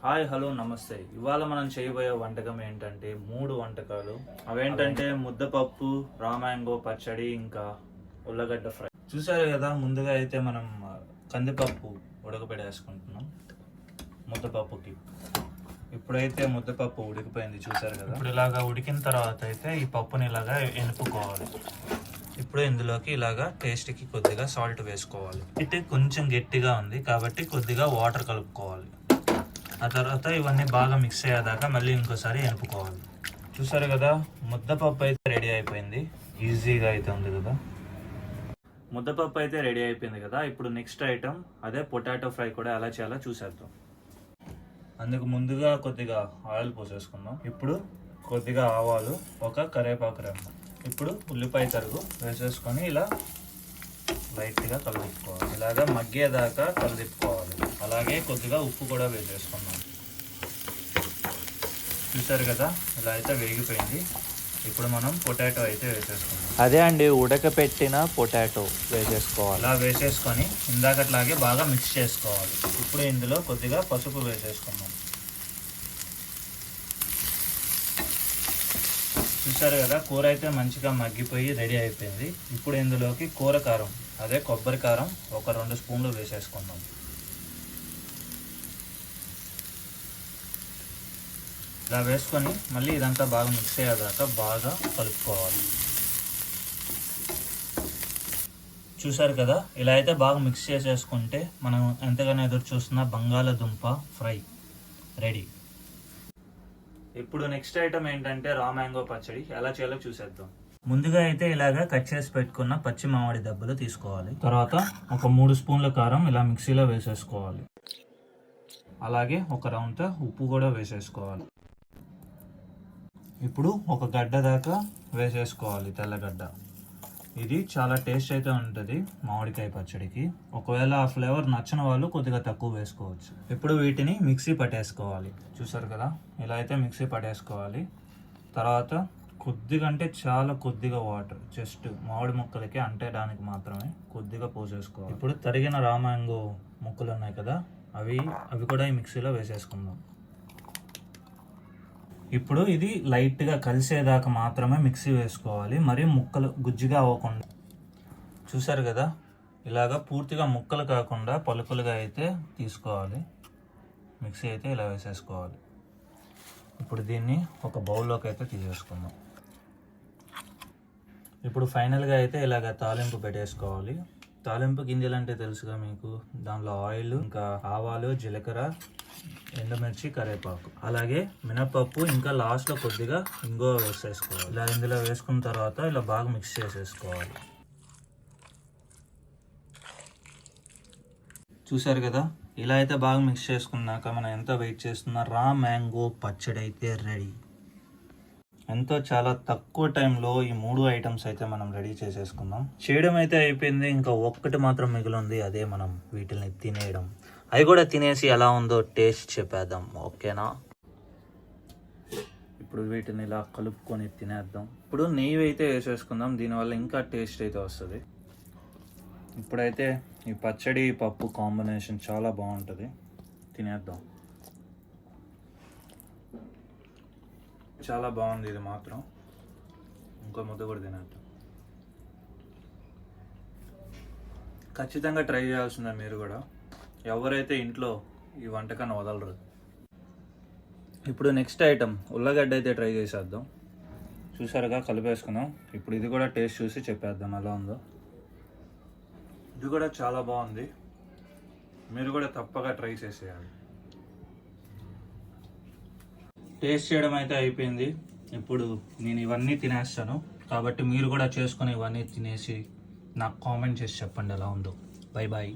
Hi hello నమస్తే. ఇవాళ మనం చేయబోయే వంటకం ఏంటంటే 3 వంటకాలు. అవేంటంటే ముద్దపప్పు, రా మ్యాంగో పచ్చడి, ఇంకా ఉల్లగడ్డ ఫ్రై. చూసారు కదా, ముందుగా అయితే మనం కందిపప్పు ఉడకబెట్టేసుకుంటున్నాం ముద్దపప్పుకి. ఇప్పుడైతే ముద్దపప్పు ఉడికిపోయింది చూసారు కదా. ఇప్పుడు ఇలాగా ఉడికిన తర్వాత అయితే ఈ పప్పుని ఇలాగా ఎనుపుకోవాలి. ఇప్పుడు ఇందులోకి ఇలాగా టేస్ట్కి కొద్దిగా సాల్ట్ వేసుకోవాలి. అయితే కొంచెం గట్టిగా ఉంది కాబట్టి కొద్దిగా వాటర్ కలుపుకోవాలి. ఆ తర్వాత ఇవన్నీ బాగా మిక్స్ అయ్యేదాకా మళ్ళీ ఇంకోసారి ఎనుపుకోవాలి. చూసారు కదా, ముద్దపప్పు అయితే రెడీ అయిపోయింది. ఈజీగా అయితే ఉంది కదా. ముద్దపప్పు అయితే రెడీ అయిపోయింది కదా. ఇప్పుడు నెక్స్ట్ ఐటమ్ అదే పొటాటో ఫ్రై కూడా ఎలా చేయాలో చూసేద్దాం. అందుకు ముందుగా కొద్దిగా ఆయిల్ పోసేసుకుందాం. ఇప్పుడు కొద్దిగా ఆవాలు, ఒక కరివేపాకు రెమ్మ, ఇప్పుడు ఉల్లిపాయ తరుగు వేసేసుకొని ఇలా లైట్గా కలుపుకోవాలి. ఇలాగా మగ్గేదాకా కలుపుకోవాలి. అలాగే కొద్దిగా ఉప్పు కూడా వేసేసుకున్నాం. చూసారు కదా, ఇలా అయితే వేగిపోయింది. ఇప్పుడు మనం పొటాటో అయితే వేసేసుకున్నాం. అదే అండి, ఉడకపెట్టిన పొటాటో వేసేసుకోవాలి. ఇలా వేసేసుకొని ఇందాకట్లాగే బాగా మిక్స్ చేసుకోవాలి. ఇప్పుడు ఇందులో కొద్దిగా పసుపు వేసేసుకున్నాం. చూసారు కదా, కూర అయితే మంచిగా మగ్గిపోయి రెడీ అయిపోయింది. ఇప్పుడు ఇందులోకి కూర కారం, అదే కొబ్బరి కారం ఒక 2 స్పూన్లు వేసేసుకుందాం. ఇలా వేసుకొని మళ్ళీ ఇదంతా బాగా మిక్స్ అయ్యేదాకా బాగా కలుపుకోవాలి. చూసారు కదా, ఇలా అయితే బాగా మిక్స్ చేసేసుకుంటే మనం ఎంతగానో ఎదురు చూస్తున్న బంగాళదుంప ఫ్రై రెడీ. ఇప్పుడు నెక్స్ట్ ఐటమ్ ఏంటంటే రా మ్యాంగో పచ్చడి ఎలా చేయాలో చూసేద్దాం. ముందుగా అయితే ఇలాగా కట్ చేసి పెట్టుకున్న పచ్చి మామిడి దెబ్బలు తీసుకోవాలి. తర్వాత ఒక 3 స్పూన్ల కారం ఇలా మిక్సీలో వేసేసుకోవాలి. అలాగే ఒక రౌండ్ ఉప్పు కూడా వేసేసుకోవాలి. ఇప్పుడు ఒక గడ్డ దాకా వేసేసుకోవాలి, తెల్లగడ్డ. ఇది చాలా టేస్ట్ అయితే ఉంటుంది మామిడికాయ పచ్చడికి. ఒకవేళ ఆ ఫ్లేవర్ నచ్చిన వాళ్ళు కొద్దిగా తక్కువ వేసుకోవచ్చు. ఇప్పుడు వీటిని మిక్సీ పట్టేసుకోవాలి. చూసారు కదా, ఇలా అయితే మిక్సీ పట్టేసుకోవాలి. తర్వాత కొద్దిగా అంటే చాలా కొద్దిగా వాటర్, జస్ట్ మామిడి ముక్కలకి అంటేయడానికి మాత్రమే కొద్దిగా పోసేసుకోవాలి. ఇప్పుడు తరిగిన రా మ్యాంగో ముక్కలు ఉన్నాయి కదా, అవి కూడా ఈ మిక్సీలో వేసేసుకుందాం. ఇప్పుడు ఇది లైట్గా కలిసేదాకా మాత్రమే మిక్సీ వేసుకోవాలి, మరి ముక్కలు గుజ్జుగా అవ్వకుండా. చూసారు కదా, ఇలాగా పూర్తిగా ముక్కలు కాకుండా పలుకులుగా అయితే తీసుకోవాలి. మిక్సీ అయితే ఇలా వేసేసుకోవాలి. ఇప్పుడు దీన్ని ఒక బౌల్లోకి అయితే తీసేసుకుందాం. ఇప్పుడు ఫైనల్గా అయితే ఇలాగ తాలింపు పెట్టేసుకోవాలి. తాలింపు గింజలు అంటే తెలుసుగా మీకు, దానిలో ఆయిల్, ఇంకా ఆవాలు, జీలకర్ర, ఎండుమిర్చి, కరివేపాకు, అలాగే మినపప్పు, ఇంకా లాస్ట్లో కొద్దిగా ఇంగువ వేసేసుకోవాలి. ఇలా ఇందులో వేసుకున్న తర్వాత ఇలా బాగా మిక్స్ చేసేసుకోవాలి. చూసారు కదా, ఇలా అయితే బాగా మిక్స్ చేసుకున్నాక మనం ఎంత వెయిట్ చేస్తున్నా రా మ్యాంగో పచ్చడి అయితే రెడీ. ఎంతో చాలా తక్కువ టైంలో ఈ 3 ఐటమ్స్ అయితే మనం రెడీ చేసేసుకుందాం. చేయడం అయితే అయిపోయింది, ఇంకా ఒక్కటి మాత్రం మిగిలింది, అదే మనం వీటిని తినేయడం. అవి కూడా తినేసి ఎలా ఉందో టేస్ట్ చెప్పేద్దాం, ఓకేనా? ఇప్పుడు వీటిని ఇలా కలుపుకొని తినేద్దాం. ఇప్పుడు నెయ్యి అయితే వేసేసుకుందాం, దీనివల్ల ఇంకా టేస్ట్ అయితే వస్తుంది. ఇప్పుడైతే ఈ పచ్చడి పప్పు కాంబినేషన్ చాలా బాగుంటుంది, తినేద్దాం. చాలా బాగుంది ఇది మాత్రం. ఇంకో ముద్ద కూడా తినేద్దాం. ఖచ్చితంగా ట్రై చేయాల్సిందే మీరు కూడా, ఎవరైతే ఇంట్లో ఈ వంటకాన్ని వదలరు. ఇప్పుడు నెక్స్ట్ ఐటమ్ ఉల్లగడ్డ అయితే ట్రై చేసేద్దాం. చూసారుగా, కలిపేసుకున్నాం. ఇప్పుడు ఇది కూడా టేస్ట్ చూసి చెప్పేద్దాం ఎలా ఉందో. ఇది కూడా చాలా బాగుంది, మీరు కూడా తప్పగా ట్రై చేసేయాలి. టేస్ట్ చేయడం అయితే అయిపోయింది. ఇప్పుడు నేను ఇవన్నీ తినేస్తాను, కాబట్టి మీరు కూడా చేసుకొని ఇవన్నీ తినేసి నాకు కామెంట్ చేసి చెప్పండి ఎలా ఉందో. Bye bye.